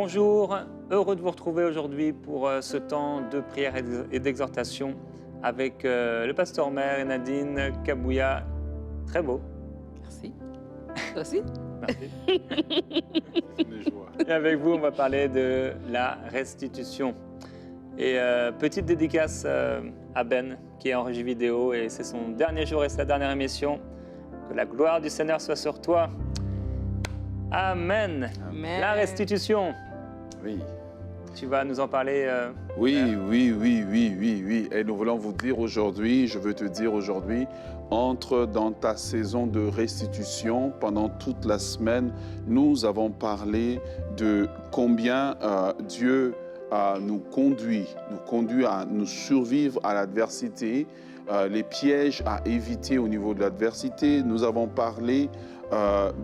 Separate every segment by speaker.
Speaker 1: Bonjour, heureux de vous retrouver aujourd'hui pour ce temps de prière et d'exhortation avec le pasteur Omer et Nadine Kabouya. Très beau.
Speaker 2: Merci. Toi aussi.
Speaker 1: Merci. Et avec vous, on va parler de la restitution. Et petite dédicace à Ben, qui est en régie vidéo, et c'est son dernier jour et sa dernière émission. Que la gloire du Seigneur soit sur toi. Amen.
Speaker 2: Amen.
Speaker 1: La restitution.
Speaker 3: Oui.
Speaker 1: Tu vas nous en parler.
Speaker 3: Oui. Et nous voulons vous dire aujourd'hui, je veux te dire aujourd'hui, entre dans ta saison de restitution. Pendant toute la semaine, nous avons parlé de combien Dieu nous conduit à nous survivre à l'adversité, les pièges à éviter au niveau de l'adversité. Nous avons parlé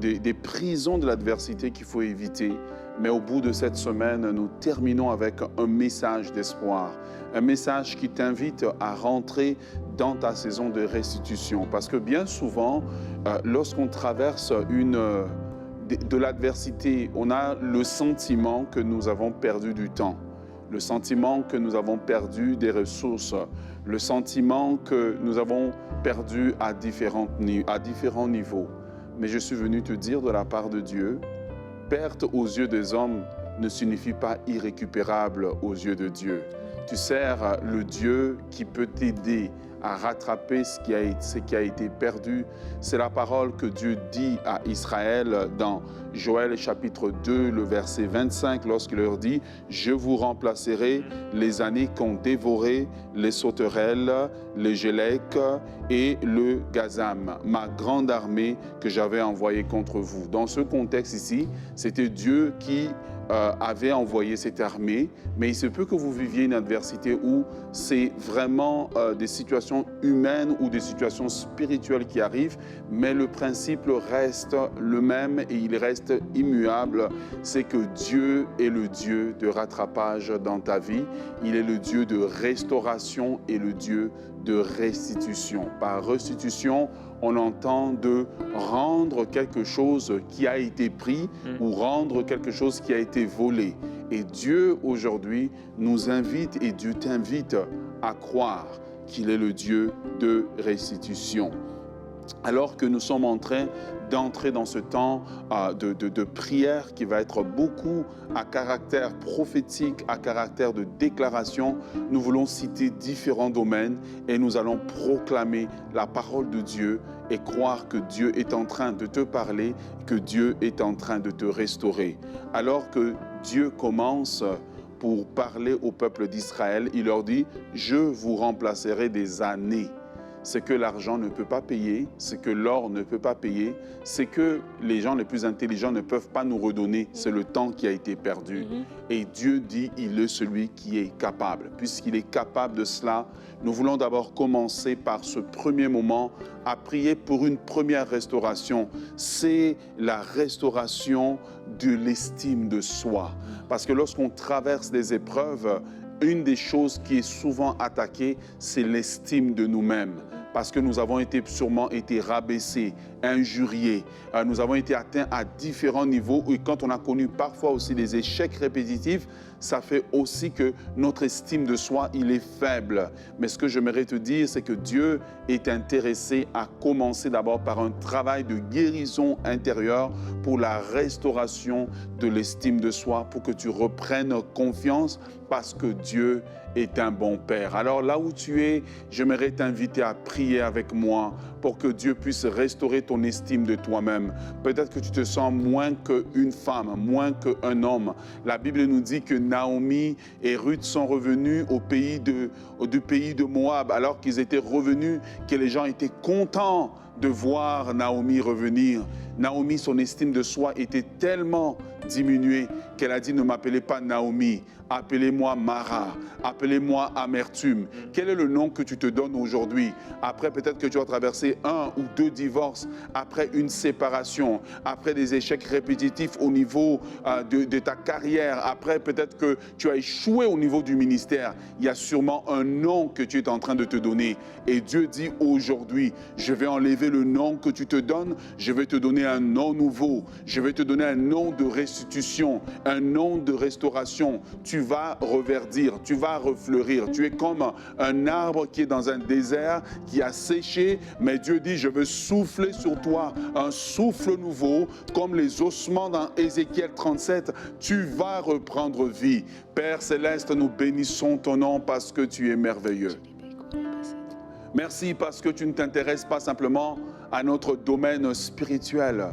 Speaker 3: des prisons de l'adversité qu'il faut éviter. Mais au bout de cette semaine, nous terminons avec un message d'espoir, un message qui t'invite à rentrer dans ta saison de restitution. Parce que bien souvent, lorsqu'on traverse de l'adversité, on a le sentiment que nous avons perdu du temps, le sentiment que nous avons perdu des ressources, le sentiment que nous avons perdu à différents niveaux. Mais je suis venu te dire de la part de Dieu, perte aux yeux des hommes ne signifie pas irrécupérable aux yeux de Dieu. Tu sers le Dieu qui peut t'aider à rattraper ce qui a été perdu. C'est la parole que Dieu dit à Israël dans Joël chapitre 2, le verset 25, lorsqu'il leur dit « Je vous remplacerai les années qu'ont dévoré les sauterelles, les gélèques et le gazam, ma grande armée que j'avais envoyée contre vous. » Dans ce contexte ici, c'était Dieu qui avait envoyé cette armée, mais il se peut que vous viviez une adversité où c'est vraiment des situations humaines ou des situations spirituelles qui arrivent, mais le principe reste le même et il reste immuable, c'est que Dieu est le Dieu de rattrapage dans ta vie, il est le Dieu de restauration et le Dieu de restitution. Par restitution, on entend de rendre quelque chose qui a été pris ou rendre quelque chose qui a été volé. Et Dieu, aujourd'hui, nous invite et Dieu t'invite à croire qu'il est le Dieu de restitution. Alors que nous sommes en train d'entrer dans ce temps de prière qui va être beaucoup à caractère prophétique, à caractère de déclaration, nous voulons citer différents domaines et nous allons proclamer la parole de Dieu et croire que Dieu est en train de te parler, que Dieu est en train de te restaurer. Alors que Dieu commence pour parler au peuple d'Israël, il leur dit « Je vous remplacerai des années ». C'est que l'argent ne peut pas payer, c'est que l'or ne peut pas payer, c'est que les gens les plus intelligents ne peuvent pas nous redonner, c'est le temps qui a été perdu. Et Dieu dit, il est celui qui est capable. Puisqu'il est capable de cela, nous voulons d'abord commencer par ce premier moment à prier pour une première restauration. C'est la restauration de l'estime de soi. Parce que lorsqu'on traverse des épreuves, une des choses qui est souvent attaquée, c'est l'estime de nous-mêmes. Parce que nous avons sûrement été rabaissés, injuriés, nous avons été atteints à différents niveaux et quand on a connu parfois aussi des échecs répétitifs, ça fait aussi que notre estime de soi, il est faible. Mais ce que j'aimerais te dire, c'est que Dieu est intéressé à commencer d'abord par un travail de guérison intérieure pour la restauration de l'estime de soi, pour que tu reprennes confiance parce que Dieu est un bon Père. Alors là où tu es, j'aimerais t'inviter à prier avec moi pour que Dieu puisse restaurer ton estime de toi-même. Peut-être que tu te sens moins qu'une femme, moins qu'un homme. La Bible nous dit que Naomi et Ruth sont revenus du pays de Moab alors qu'ils étaient revenus, que les gens étaient contents de voir Naomi revenir. Naomi, son estime de soi était tellement diminuée qu'elle a dit « Ne m'appelez pas Naomi, appelez-moi Mara, appelez-moi Amertume ». Quel est le nom que tu te donnes aujourd'hui? Après peut-être que tu as traversé 1 ou 2 divorces, après une séparation, après des échecs répétitifs au niveau de ta carrière, après peut-être que tu as échoué au niveau du ministère, il y a sûrement un nom que tu es en train de te donner. Et Dieu dit aujourd'hui, je vais enlever le nom que tu te donnes, je vais te donner un nom nouveau, je vais te donner un nom de restitution. restitution, un nom de restauration. Tu vas reverdir, tu vas refleurir. Tu es comme un arbre qui est dans un désert, qui a séché, mais Dieu dit, je veux souffler sur toi un souffle nouveau, comme les ossements dans Ézéchiel 37. Tu vas reprendre vie. Père Céleste, nous bénissons ton nom parce que tu es merveilleux. Merci parce que tu ne t'intéresses pas simplement à notre domaine spirituel.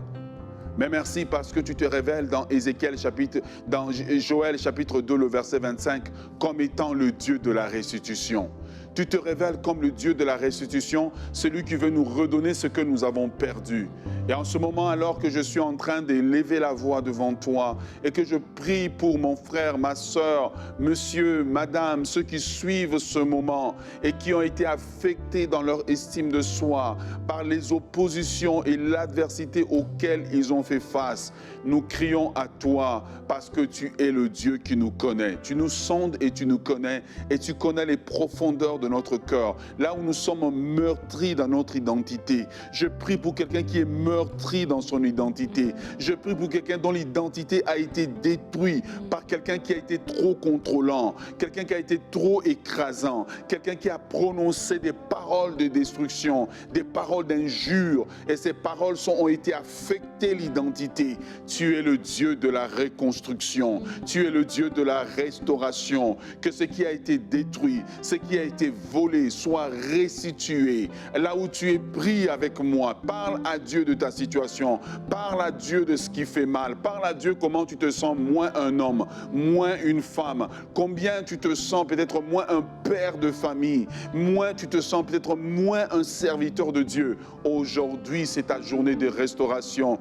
Speaker 3: Mais merci parce que tu te révèles dans Joël chapitre 2, le verset 25, comme étant le Dieu de la restitution. Tu te révèles comme le Dieu de la restitution, celui qui veut nous redonner ce que nous avons perdu. Et en ce moment, alors que je suis en train d'élever la voix devant toi et que je prie pour mon frère, ma soeur, monsieur, madame, ceux qui suivent ce moment et qui ont été affectés dans leur estime de soi par les oppositions et l'adversité auxquelles ils ont fait face, nous crions à toi parce que tu es le Dieu qui nous connaît. Tu nous sondes et tu nous connais et tu connais les profondeurs de notre cœur, là où nous sommes meurtris dans notre identité. Je prie pour quelqu'un qui est meurtri dans son identité. Je prie pour quelqu'un dont l'identité a été détruite par quelqu'un qui a été trop contrôlant, quelqu'un qui a été trop écrasant, quelqu'un qui a prononcé des paroles de destruction, des paroles d'injure, et ces paroles ont été affectées l'identité. Tu es le Dieu de la reconstruction, tu es le Dieu de la restauration, que ce qui a été détruit, ce qui a été volé soit restitué. Là où tu es pris avec moi, parle à Dieu de ta situation, parle à Dieu de ce qui fait mal, parle à Dieu comment tu te sens moins un homme, moins une femme, combien tu te sens peut-être moins un père de famille, moins tu te sens peut-être moins un serviteur de Dieu. Aujourd'hui, c'est ta journée de restauration.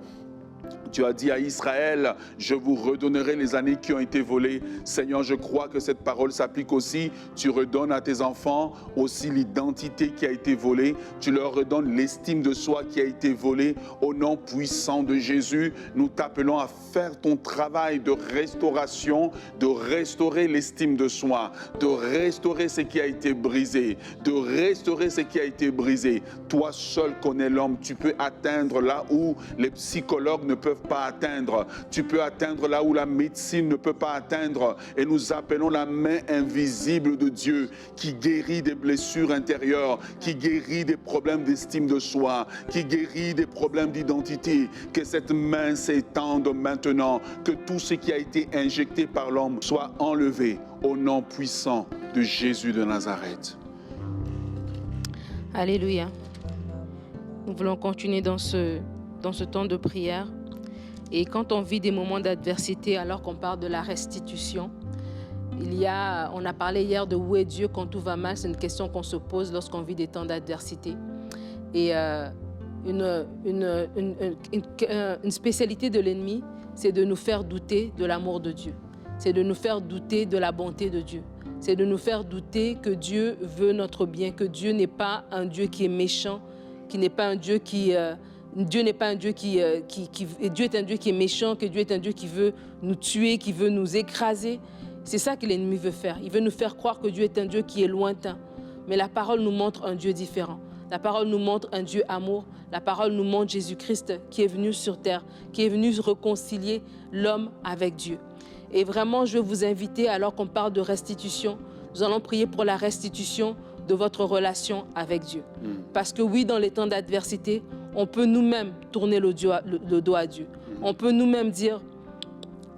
Speaker 3: Tu as dit à Israël, je vous redonnerai les années qui ont été volées. Seigneur, je crois que cette parole s'applique aussi. Tu redonnes à tes enfants aussi l'identité qui a été volée. Tu leur redonnes l'estime de soi qui a été volée. Au nom puissant de Jésus, nous t'appelons à faire ton travail de restauration, de restaurer l'estime de soi, de restaurer ce qui a été brisé, de restaurer ce qui a été brisé. Toi seul connais l'homme. Tu peux atteindre là où les psychologues ne peuvent pas atteindre. Tu peux atteindre là où la médecine ne peut pas atteindre. Et nous appelons la main invisible de Dieu qui guérit des blessures intérieures, qui guérit des problèmes d'estime de soi, qui guérit des problèmes d'identité. Que cette main s'étende maintenant, que tout ce qui a été injecté par l'homme soit enlevé au nom puissant de Jésus de Nazareth.
Speaker 2: Alléluia. Nous voulons continuer dans ce temps de prière. Et quand on vit des moments d'adversité, alors qu'on parle de la restitution, on a parlé hier de où est Dieu quand tout va mal. C'est une question qu'on se pose lorsqu'on vit des temps d'adversité. Et une spécialité de l'ennemi, c'est de nous faire douter de l'amour de Dieu. C'est de nous faire douter de la bonté de Dieu. C'est de nous faire douter que Dieu veut notre bien, que Dieu n'est pas un Dieu qui est méchant, qui n'est pas un Dieu qui... Dieu n'est pas un Dieu Dieu est un Dieu qui est méchant, que Dieu est un Dieu qui veut nous tuer, qui veut nous écraser. C'est ça que l'ennemi veut faire. Il veut nous faire croire que Dieu est un Dieu qui est lointain. Mais la parole nous montre un Dieu différent. La parole nous montre un Dieu amour. La parole nous montre Jésus-Christ qui est venu sur terre, qui est venu réconcilier l'homme avec Dieu. Et vraiment, je veux vous inviter, alors qu'on parle de restitution, nous allons prier pour la restitution de votre relation avec Dieu. Parce que oui, dans les temps d'adversité, on peut nous-mêmes tourner le dos à Dieu. On peut nous-mêmes dire,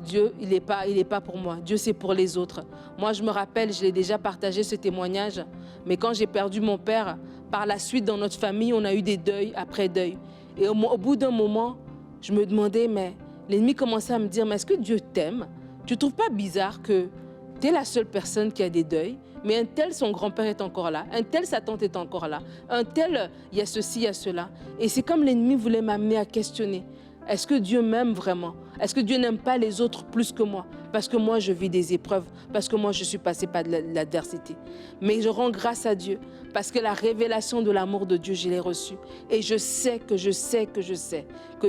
Speaker 2: Dieu, il n'est pas pour moi. Dieu, c'est pour les autres. Moi, je me rappelle, je l'ai déjà partagé ce témoignage, mais quand j'ai perdu mon père, par la suite, dans notre famille, on a eu des deuils après deuil. Et au bout d'un moment, je me demandais, mais l'ennemi commençait à me dire, mais est-ce que Dieu t'aime? Tu ne trouves pas bizarre que tu es la seule personne qui a des deuils? Mais un tel, son grand-père est encore là. Un tel, sa tante est encore là. Un tel, il y a ceci, il y a cela. Et c'est comme l'ennemi voulait m'amener à questionner. Est-ce que Dieu m'aime vraiment? Est-ce que Dieu n'aime pas les autres plus que moi? Parce que moi, je vis des épreuves. Parce que moi, je suis passé par de l'adversité. Mais je rends grâce à Dieu. Parce que la révélation de l'amour de Dieu, je l'ai reçue. Et je sais que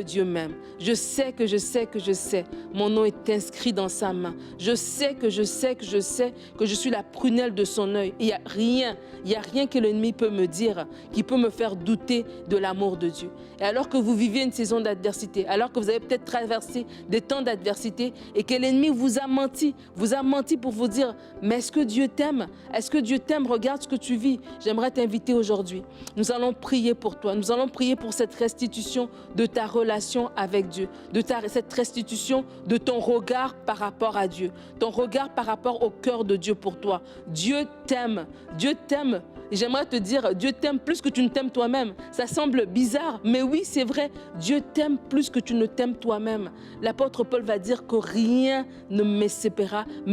Speaker 2: Dieu m'aime. Je sais que mon nom est inscrit dans sa main. Je sais que je suis la prunelle de son œil. Il n'y a rien que l'ennemi peut me dire qui peut me faire douter de l'amour de Dieu. Et alors que vous vivez une saison d'adversité, alors que vous avez peut-être traversé des temps d'adversité et que l'ennemi vous a menti pour vous dire, mais est-ce que Dieu t'aime? Est-ce que Dieu t'aime? Regarde ce que tu vis. J'aimerais t'inviter aujourd'hui. Nous allons prier pour toi. Nous allons prier pour cette restitution de ta relation avec Dieu, cette restitution de ton regard par rapport à Dieu, ton regard par rapport au cœur de Dieu pour toi. Dieu t'aime. Dieu t'aime. Et j'aimerais te dire, Dieu t'aime plus que tu ne t'aimes toi-même. Ça semble bizarre, mais oui, c'est vrai. Dieu t'aime plus que tu ne t'aimes toi-même. L'apôtre Paul va dire que rien ne me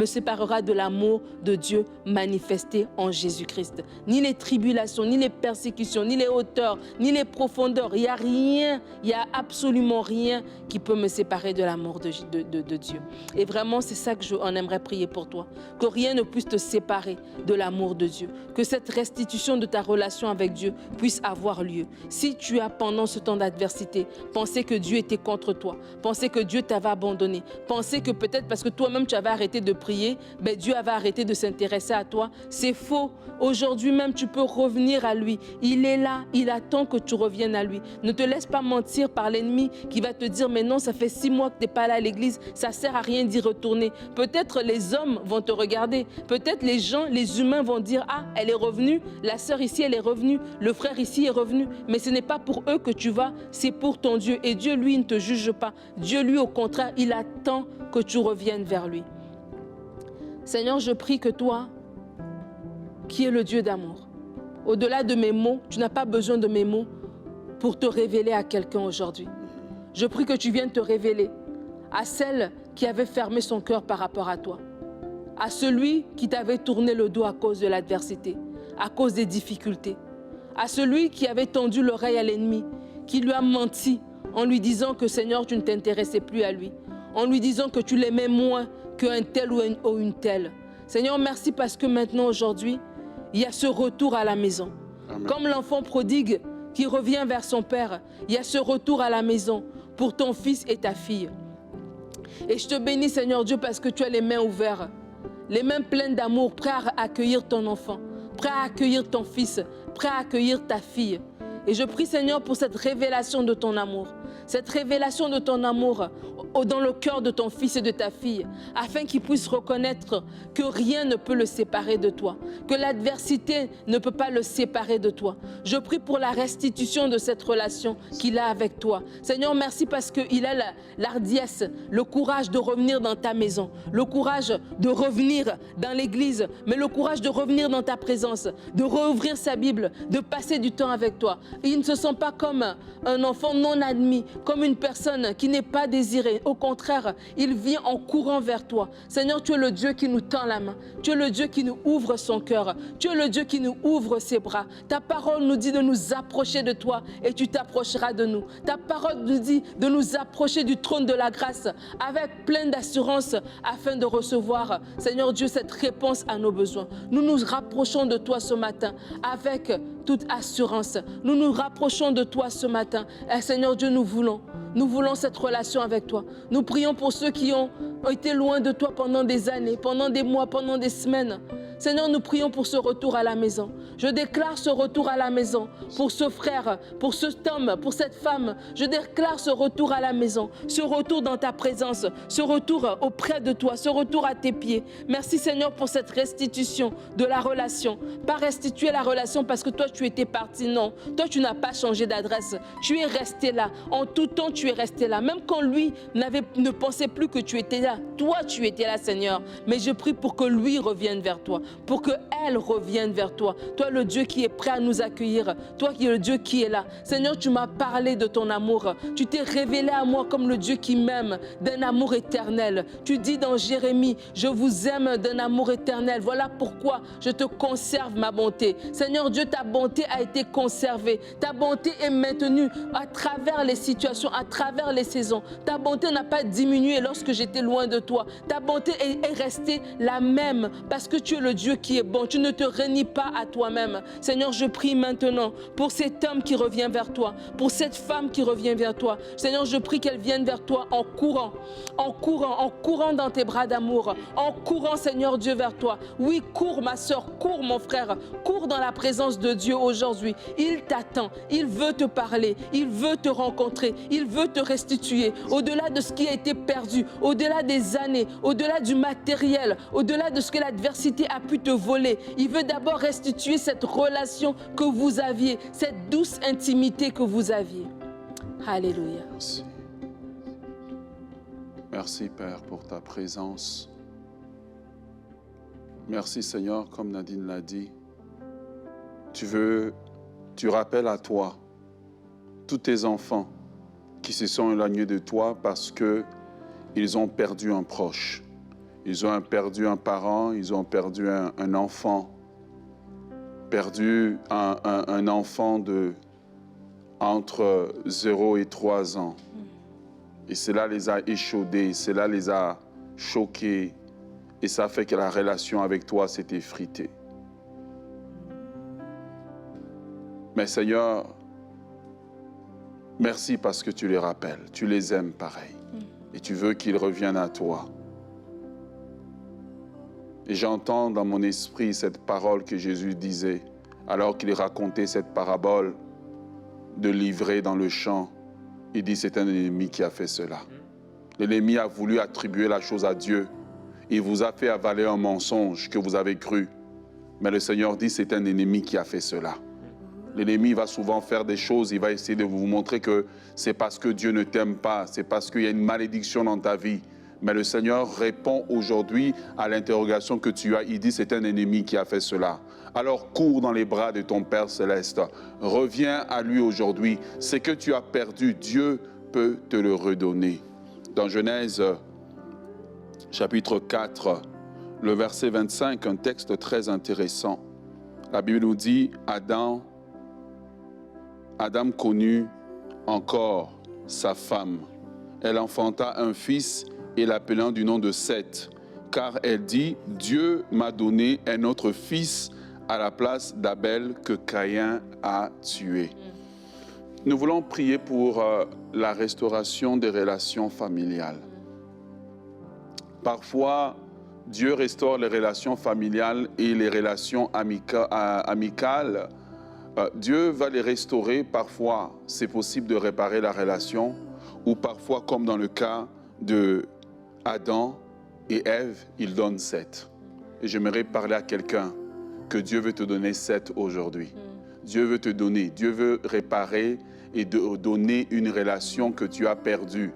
Speaker 2: séparera de l'amour de Dieu manifesté en Jésus-Christ. Ni les tribulations, ni les persécutions, ni les hauteurs, ni les profondeurs. Il n'y a rien, il n'y a absolument rien qui peut me séparer de l'amour de Dieu. Et vraiment, c'est ça que j'en aimerais prier pour toi. Que rien ne puisse te séparer de l'amour de Dieu. Que cette restitution de ta relation avec Dieu puisse avoir lieu. Si tu as pendant ce temps d'adversité pensé que Dieu était contre toi, pensé que Dieu t'avait abandonné, pensé que peut-être parce que toi-même tu avais arrêté de prier, ben Dieu avait arrêté de s'intéresser à toi, c'est faux. Aujourd'hui même tu peux revenir à lui. Il est là, il attend que tu reviennes à lui. Ne te laisse pas mentir par l'ennemi qui va te dire mais non, ça fait 6 mois que tu n'es pas là à l'église, ça sert à rien d'y retourner. Peut-être les hommes vont te regarder, peut-être les gens, les humains vont dire ah, elle est revenue. La sœur ici, elle est revenue. Le frère ici est revenu. Mais ce n'est pas pour eux que tu vas, c'est pour ton Dieu. Et Dieu, lui, ne te juge pas. Dieu, lui, au contraire, il attend que tu reviennes vers lui. Seigneur, je prie que toi, qui es le Dieu d'amour, au-delà de mes mots, tu n'as pas besoin de mes mots pour te révéler à quelqu'un aujourd'hui. Je prie que tu viennes te révéler à celle qui avait fermé son cœur par rapport à toi, à celui qui t'avait tourné le dos à cause de l'adversité, à cause des difficultés, à celui qui avait tendu l'oreille à l'ennemi, qui lui a menti en lui disant que Seigneur, tu ne t'intéressais plus à lui, en lui disant que tu l'aimais moins qu'un tel ou une telle. Seigneur, merci parce que maintenant, aujourd'hui, il y a ce retour à la maison. Amen. Comme l'enfant prodigue qui revient vers son père, il y a ce retour à la maison pour ton fils et ta fille. Et je te bénis, Seigneur Dieu, parce que tu as les mains ouvertes, les mains pleines d'amour, prêt à accueillir ton enfant, prêt à accueillir ton fils, prêt à accueillir ta fille. Et je prie, Seigneur, pour cette révélation de ton amour, cette révélation de ton amour dans le cœur de ton fils et de ta fille, afin qu'il puisse reconnaître que rien ne peut le séparer de toi, que l'adversité ne peut pas le séparer de toi. Je prie pour la restitution de cette relation qu'il a avec toi. Seigneur, merci parce qu'il a l'ardiesse, le courage de revenir dans ta maison, le courage de revenir dans l'église, mais le courage de revenir dans ta présence, de rouvrir sa Bible, de passer du temps avec toi. Et il ne se sent pas comme un enfant non admis, comme une personne qui n'est pas désirée. Au contraire, il vient en courant vers toi. Seigneur, tu es le Dieu qui nous tend la main. Tu es le Dieu qui nous ouvre son cœur. Tu es le Dieu qui nous ouvre ses bras. Ta parole nous dit de nous approcher de toi et tu t'approcheras de nous. Ta parole nous dit de nous approcher du trône de la grâce avec plein d'assurance afin de recevoir, Seigneur Dieu, cette réponse à nos besoins. Nous nous rapprochons de toi ce matin avec toute assurance. Nous nous rapprochons de toi ce matin. Et Seigneur Dieu, nous voulons cette relation avec toi. Nous prions pour ceux qui ont été loin de toi pendant des années, pendant des mois, pendant des semaines. Seigneur, nous prions pour ce retour à la maison. Je déclare ce retour à la maison pour ce frère, pour cet homme, pour cette femme. Je déclare ce retour à la maison, ce retour dans ta présence, ce retour auprès de toi, ce retour à tes pieds. Merci Seigneur pour cette restitution de la relation. Pas restituer la relation parce que toi tu étais parti, non. Toi tu n'as pas changé d'adresse. Tu es resté là. En tout temps tu es resté là. Même quand lui ne pensait plus que tu étais là. Toi tu étais là Seigneur. Mais je prie pour que lui revienne vers toi. Pour qu'elle revienne vers toi. Toi, le Dieu qui est prêt à nous accueillir. Toi qui es le Dieu qui est là. Seigneur, tu m'as parlé de ton amour. Tu t'es révélé à moi comme le Dieu qui m'aime, d'un amour éternel. Tu dis dans Jérémie, je vous aime d'un amour éternel. Voilà pourquoi je te conserve ma bonté. Seigneur Dieu, ta bonté a été conservée. Ta bonté est maintenue à travers les situations, à travers les saisons. Ta bonté n'a pas diminué lorsque j'étais loin de toi. Ta bonté est restée la même parce que tu es le Dieu qui est bon. Tu ne te renies pas à toi-même. Seigneur, je prie maintenant pour cet homme qui revient vers toi, pour cette femme qui revient vers toi. Seigneur, je prie qu'elle vienne vers toi en courant dans tes bras d'amour, en courant, Seigneur Dieu, vers toi. Oui, cours ma soeur, cours mon frère, cours dans la présence de Dieu aujourd'hui. Il t'attend, il veut te parler, il veut te rencontrer, il veut te restituer. Au-delà de ce qui a été perdu, au-delà des années, au-delà du matériel, au-delà de ce que l'adversité a pu te voler, il veut d'abord restituer cette relation que vous aviez, cette douce intimité que vous aviez. Alléluia.
Speaker 3: Merci. Merci, Père, pour ta présence. Merci, Seigneur, comme Nadine l'a dit. Tu rappelles à toi tous tes enfants qui se sont éloignés de toi parce qu'ils ont perdu un proche. Ils ont perdu un parent, ils ont perdu un enfant. Perdu un enfant entre 0 et 3 ans. Et cela les a échaudés, cela les a choqués. Et ça fait que la relation avec toi s'est effritée. Mais Seigneur, merci parce que tu les rappelles. Tu les aimes pareil. Et tu veux qu'ils reviennent à toi. Et j'entends dans mon esprit cette parole que Jésus disait, alors qu'il racontait cette parabole de livrer dans le champ. Il dit, c'est un ennemi qui a fait cela. L'ennemi a voulu attribuer la chose à Dieu. Il vous a fait avaler un mensonge que vous avez cru. Mais le Seigneur dit, c'est un ennemi qui a fait cela. L'ennemi va souvent faire des choses, il va essayer de vous montrer que c'est parce que Dieu ne t'aime pas, c'est parce qu'il y a une malédiction dans ta vie. Mais le Seigneur répond aujourd'hui à l'interrogation que tu as. Il dit, c'est un ennemi qui a fait cela. Alors cours dans les bras de ton Père Céleste. Reviens à lui aujourd'hui. Ce que tu as perdu, Dieu peut te le redonner. Dans Genèse chapitre 4, le verset 25, un texte très intéressant. La Bible nous dit, Adam connut encore sa femme. Elle enfanta un fils et l'appelant du nom de Seth, car elle dit, Dieu m'a donné un autre fils à la place d'Abel que Caïn a tué. Nous voulons prier pour la restauration des relations familiales. Parfois, Dieu restaure les relations familiales et les relations amicales. Dieu va les restaurer. Parfois, c'est possible de réparer la relation, ou parfois, comme dans le cas de Adam et Ève, il donne Seth. Et j'aimerais parler à quelqu'un que Dieu veut te donner Seth aujourd'hui. Dieu veut te donner, Dieu veut réparer et donner une relation que tu as perdue.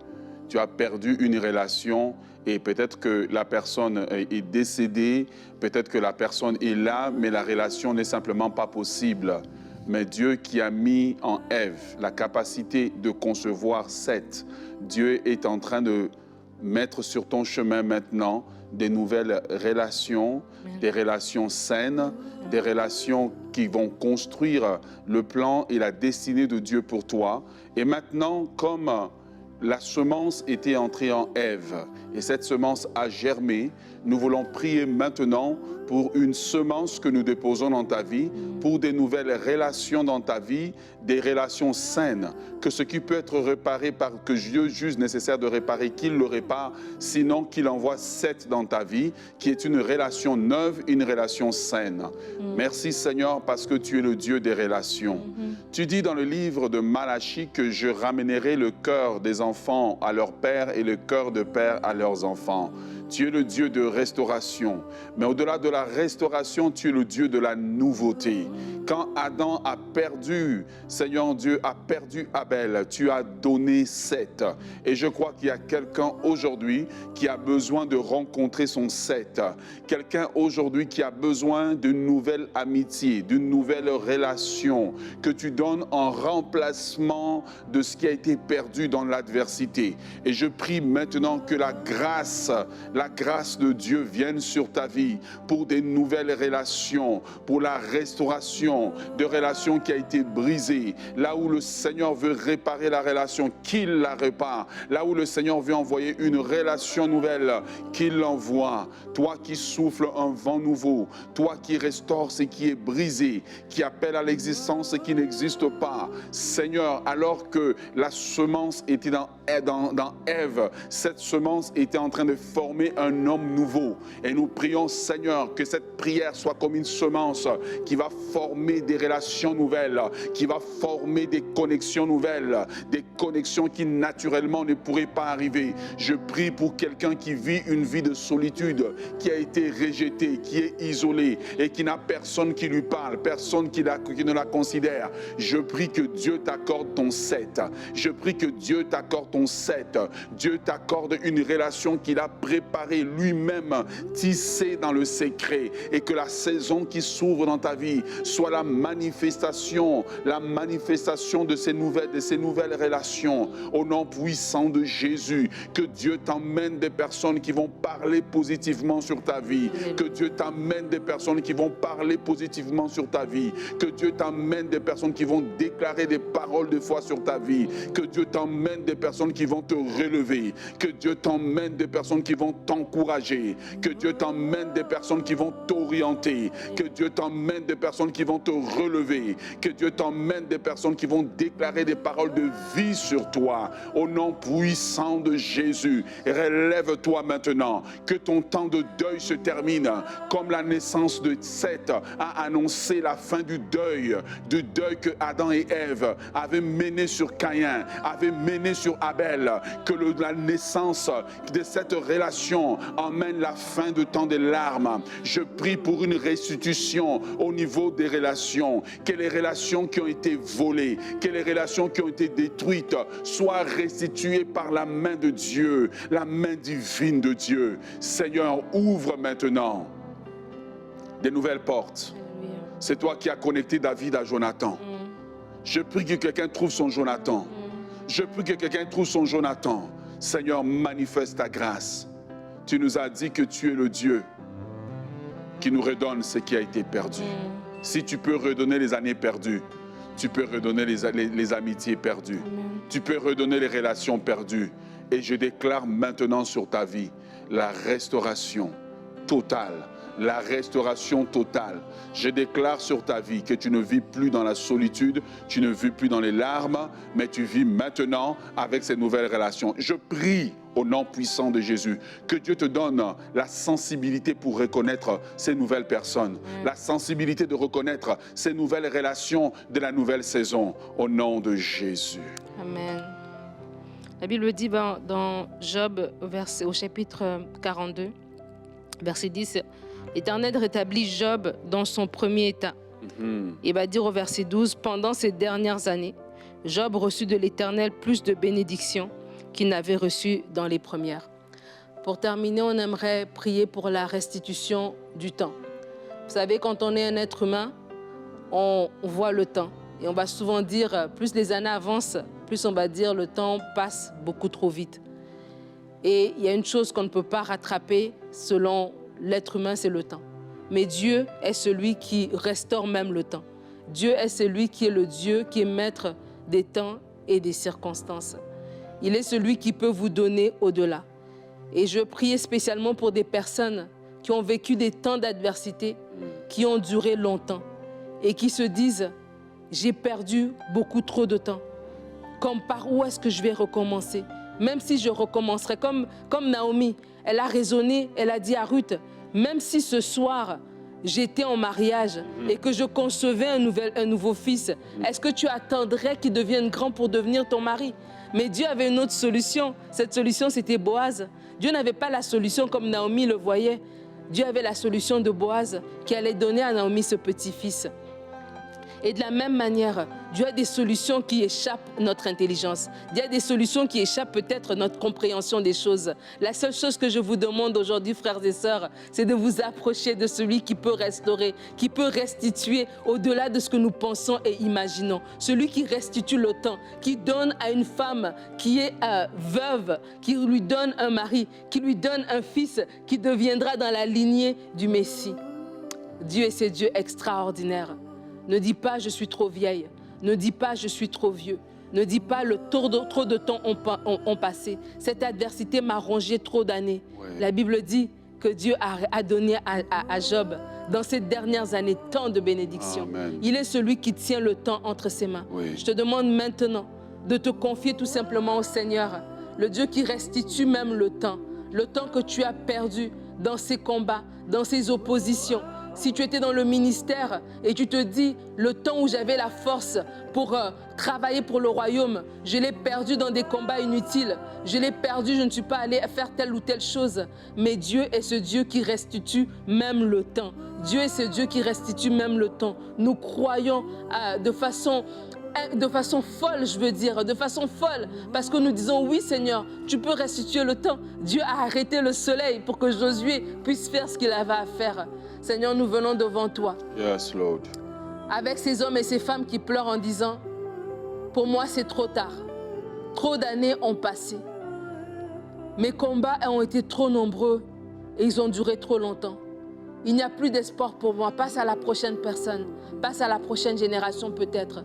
Speaker 3: Tu as perdu une relation et peut-être que la personne est décédée, peut-être que la personne est là, mais la relation n'est simplement pas possible. Mais Dieu qui a mis en Ève la capacité de concevoir Seth, Dieu est en train de mettre sur ton chemin maintenant des nouvelles relations, des relations saines, des relations qui vont construire le plan et la destinée de Dieu pour toi. Et maintenant, comme la semence était entrée en Ève et cette semence a germé, nous voulons prier maintenant pour une semence que nous déposons dans ta vie, pour des nouvelles relations dans ta vie, des relations saines, que ce qui peut être réparé par que Dieu juge nécessaire de réparer, qu'il le répare, sinon qu'il envoie Seth dans ta vie, qui est une relation neuve, une relation saine. Merci Seigneur parce que tu es le Dieu des relations. Tu dis dans le livre de Malachie que je ramènerai le cœur des enfants à leur père et le cœur de père à leurs enfants. Tu es le Dieu de restauration. Mais au-delà de la restauration, tu es le Dieu de la nouveauté. Quand Adam a perdu, Seigneur Dieu, a perdu Abel, tu as donné Seth. Et je crois qu'il y a quelqu'un aujourd'hui qui a besoin de rencontrer son Seth. Quelqu'un aujourd'hui qui a besoin d'une nouvelle amitié, d'une nouvelle relation que tu donnes en remplacement de ce qui a été perdu dans l'adversité. Et je prie maintenant que la grâce la grâce de Dieu vienne sur ta vie pour des nouvelles relations, pour la restauration de relations qui a été brisées. Là où le Seigneur veut réparer la relation, qu'il la répare. Là où le Seigneur veut envoyer une relation nouvelle, qu'il l'envoie. Toi qui souffles un vent nouveau, toi qui restaures ce qui est brisé, qui appelle à l'existence ce qui n'existe pas. Seigneur, alors que la semence était dans Ève, cette semence était en train de former un homme nouveau. Et nous prions, Seigneur, que cette prière soit comme une semence qui va former des relations nouvelles, qui va former des connexions nouvelles, des connexions qui naturellement ne pourraient pas arriver. Je prie pour quelqu'un qui vit une vie de solitude, qui a été rejeté, qui est isolé et qui n'a personne qui lui parle, personne qui ne la considère. Je prie que Dieu t'accorde ton 7. Je prie que Dieu t'accorde ton 7. Dieu t'accorde une relation qu'il a préparée lui-même, tissée dans le secret, et que la saison qui s'ouvre dans ta vie soit la manifestation de ces nouvelles relations. Au nom puissant de Jésus, que Dieu t'emmène des personnes qui vont parler positivement sur ta vie, que Dieu t'emmène des personnes qui vont parler positivement sur ta vie, que Dieu t'emmène des personnes qui vont déclarer des paroles de foi sur ta vie, que Dieu t'emmène des personnes qui vont te relever, que Dieu t'emmène des personnes qui vont t'encourager, que Dieu t'emmène des personnes qui vont t'orienter, que Dieu t'emmène des personnes qui vont te relever, que Dieu t'emmène des personnes qui vont déclarer des paroles de vie sur toi. Au nom puissant de Jésus, relève-toi maintenant, que ton temps de deuil se termine, comme la naissance de Seth a annoncé la fin du deuil que Adam et Ève avaient mené sur Caïn, avaient mené sur Abel, que la naissance de cette relation emmène la fin de temps des larmes. Je prie pour une restitution au niveau des relations, que les relations qui ont été volées, que les relations qui ont été détruites soient restituées par la main de Dieu, la main divine de Dieu. Seigneur, ouvre maintenant des nouvelles portes. C'est toi qui as connecté David à Jonathan. Je prie que quelqu'un trouve son Jonathan. Je prie que quelqu'un trouve son Jonathan. Seigneur, manifeste ta grâce. Tu nous as dit que tu es le Dieu qui nous redonne ce qui a été perdu. Si tu peux redonner les années perdues, tu peux redonner les amitiés perdues. Tu peux redonner les relations perdues. Et je déclare maintenant sur ta vie la restauration totale. La restauration totale. Je déclare sur ta vie que tu ne vis plus dans la solitude, tu ne vis plus dans les larmes, mais tu vis maintenant avec ces nouvelles relations. Je prie au nom puissant de Jésus que Dieu te donne la sensibilité pour reconnaître ces nouvelles personnes, la sensibilité de reconnaître ces nouvelles relations de la nouvelle saison, au nom de Jésus.
Speaker 2: Amen. La Bible dit dans Job au chapitre 42, verset 10, l'Éternel rétablit Job dans son premier état. Il va dire au verset 12, pendant ces dernières années, Job reçut de l'Éternel plus de bénédictions qu'il n'avait reçues dans les premières. Pour terminer, on aimerait prier pour la restitution du temps. Vous savez, quand on est un être humain, on voit le temps. Et on va souvent dire, plus les années avancent, plus on va dire le temps passe beaucoup trop vite. Et il y a une chose qu'on ne peut pas rattraper selon l'être humain, c'est le temps. Mais Dieu est celui qui restaure même le temps. Dieu est celui qui est le Dieu qui est maître des temps et des circonstances. Il est celui qui peut vous donner au-delà. Et je prie spécialement pour des personnes qui ont vécu des temps d'adversité, qui ont duré longtemps et qui se disent « j'ai perdu beaucoup trop de temps. Comme par où est-ce que je vais recommencer ?» Même si je recommencerai, comme Naomi, elle a raisonné, elle a dit à Ruth, même si ce soir j'étais en mariage et que je concevais un nouveau fils, est-ce que tu attendrais qu'il devienne grand pour devenir ton mari? Mais Dieu avait une autre solution. Cette solution, c'était Boaz. Dieu n'avait pas la solution comme Naomi le voyait. Dieu avait la solution de Boaz qui allait donner à Naomi ce petit-fils. Et de la même manière, Dieu a des solutions qui échappent à notre intelligence. Dieu a des solutions qui échappent peut-être à notre compréhension des choses. La seule chose que je vous demande aujourd'hui, frères et sœurs, c'est de vous approcher de celui qui peut restaurer, qui peut restituer au-delà de ce que nous pensons et imaginons. Celui qui restitue le temps, qui donne à une femme qui est veuve, qui lui donne un mari, qui lui donne un fils, qui deviendra dans la lignée du Messie. Dieu est ce Dieu extraordinaire. Ne dis pas « je suis trop vieille ». Ne dis pas « je suis trop vieux ». Ne dis pas « trop de temps ont passé ». Cette adversité m'a rongé trop d'années. Ouais. La Bible dit que Dieu a donné à Job, dans ces dernières années, tant de bénédictions. Amen. Il est celui qui tient le temps entre ses mains. Oui. Je te demande maintenant de te confier tout simplement au Seigneur, le Dieu qui restitue même le temps que tu as perdu dans ces combats, dans ces oppositions. Si tu étais dans le ministère et tu te dis, le temps où j'avais la force pour travailler pour le royaume, je l'ai perdu dans des combats inutiles. Je l'ai perdu, je ne suis pas allé faire telle ou telle chose. Mais Dieu est ce Dieu qui restitue même le temps. Dieu est ce Dieu qui restitue même le temps. Nous croyons de façon folle, je veux dire, de façon folle, parce que nous disons, oui Seigneur, tu peux restituer le temps. Dieu a arrêté le soleil pour que Josué puisse faire ce qu'il avait à faire. Seigneur, nous venons devant toi.
Speaker 3: Yes, Lord.
Speaker 2: Avec ces hommes et ces femmes qui pleurent en disant, pour moi c'est trop tard. Trop d'années ont passé. Mes combats ont été trop nombreux et ils ont duré trop longtemps. Il n'y a plus d'espoir pour moi. Passe à la prochaine personne. Passe à la prochaine génération peut-être.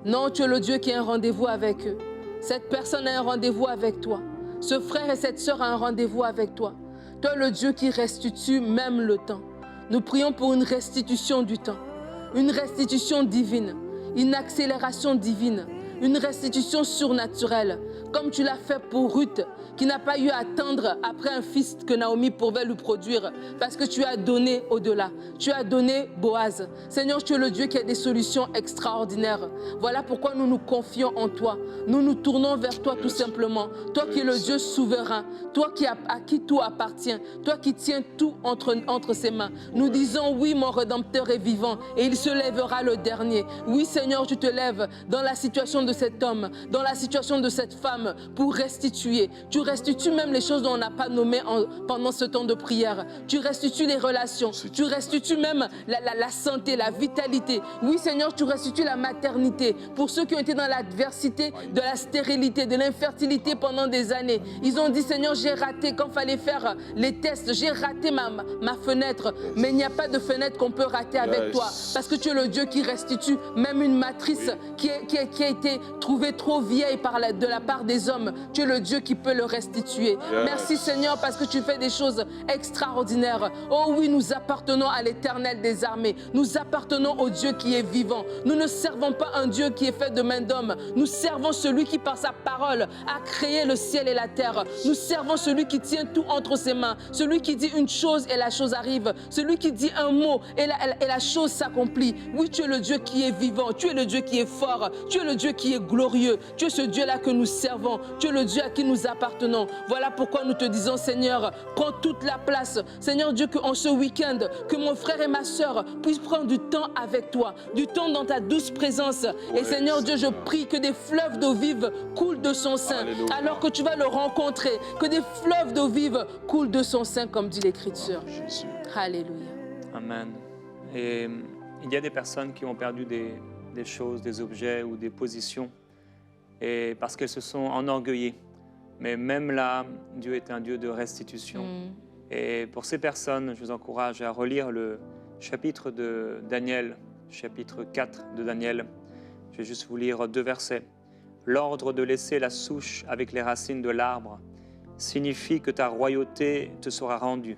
Speaker 2: Non, tu es le Dieu qui a un rendez-vous avec eux. Cette personne a un rendez-vous avec toi. Ce frère et cette sœur a un rendez-vous avec toi. Toi, le Dieu qui restitue même le temps. Nous prions pour une restitution du temps, une restitution divine, une accélération divine, une restitution surnaturelle, comme tu l'as fait pour Ruth, qui n'a pas eu à attendre après un fils que Naomi pouvait lui produire, parce que tu as donné au-delà. Tu as donné Boaz. Seigneur, tu es le Dieu qui a des solutions extraordinaires. Voilà pourquoi nous nous confions en toi. Nous nous tournons vers toi tout simplement. Toi qui es le Dieu souverain, toi à qui tout appartient, toi qui tiens tout entre ses mains. Nous disons, oui, mon Rédempteur est vivant et il se lèvera le dernier. Oui, Seigneur, tu te lèves dans la situation de cet homme, dans la situation de cette femme pour restituer. Tu restitues même les choses dont on n'a pas nommé pendant ce temps de prière. Tu restitues les relations. Tu restitues même la santé, la vitalité. Oui, Seigneur, tu restitues la maternité. Pour ceux qui ont été dans l'adversité de la stérilité, de l'infertilité pendant des années. Ils ont dit, Seigneur, j'ai raté quand il fallait faire les tests. J'ai raté ma fenêtre. Mais il n'y a pas de fenêtre qu'on peut rater avec toi. Parce que tu es le Dieu qui restitue même une matrice qui a été trouvée trop vieille de la part des hommes. Tu es le Dieu qui peut le restituer. Merci Seigneur parce que tu fais des choses extraordinaires. Oh oui, nous appartenons à l'Éternel des armées. Nous appartenons au Dieu qui est vivant. Nous ne servons pas un Dieu qui est fait de main d'homme. Nous servons celui qui par sa parole a créé le ciel et la terre. Nous servons celui qui tient tout entre ses mains. Celui qui dit une chose et la chose arrive. Celui qui dit un mot et la chose s'accomplit. Oui, tu es le Dieu qui est vivant. Tu es le Dieu qui est fort. Tu es le Dieu qui est glorieux. Tu es ce Dieu-là que nous servons. Tu es le Dieu à qui nous appartenons. Voilà pourquoi nous te disons, Seigneur, prends toute la place. Seigneur Dieu, qu'en ce week-end, que mon frère et ma sœur puissent prendre du temps avec toi, du temps dans ta douce présence. Et Seigneur Dieu, je prie que des fleuves d'eau vive coulent de son sein. Alléluia. Alors que tu vas le rencontrer, que des fleuves d'eau vive coulent de son sein, comme dit l'Écriture. Alléluia.
Speaker 1: Amen. Et il y a des personnes qui ont perdu des choses, des objets ou des positions, et parce qu'elles se sont enorgueillies. Mais même là, Dieu est un Dieu de restitution. Et pour ces personnes, je vous encourage à relire le chapitre de Daniel, chapitre 4 de Daniel. Je vais juste vous lire 2 versets. « L'ordre de laisser la souche avec les racines de l'arbre signifie que ta royauté te sera rendue,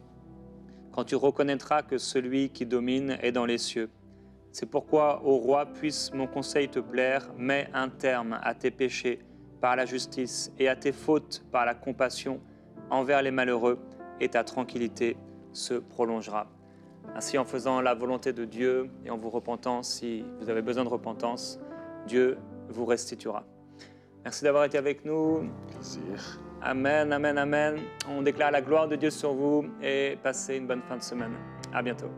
Speaker 1: quand tu reconnaîtras que celui qui domine est dans les cieux. C'est pourquoi, ô roi, puisse mon conseil te plaire, mets un terme à tes péchés par la justice et à tes fautes par la compassion envers les malheureux, et ta tranquillité se prolongera. » Ainsi, en faisant la volonté de Dieu et en vous repentant, si vous avez besoin de repentance, Dieu vous restituera. Merci d'avoir été avec nous.
Speaker 3: Plaisir.
Speaker 1: Amen, amen, amen. On déclare la gloire de Dieu sur vous et passez une bonne fin de semaine. À bientôt.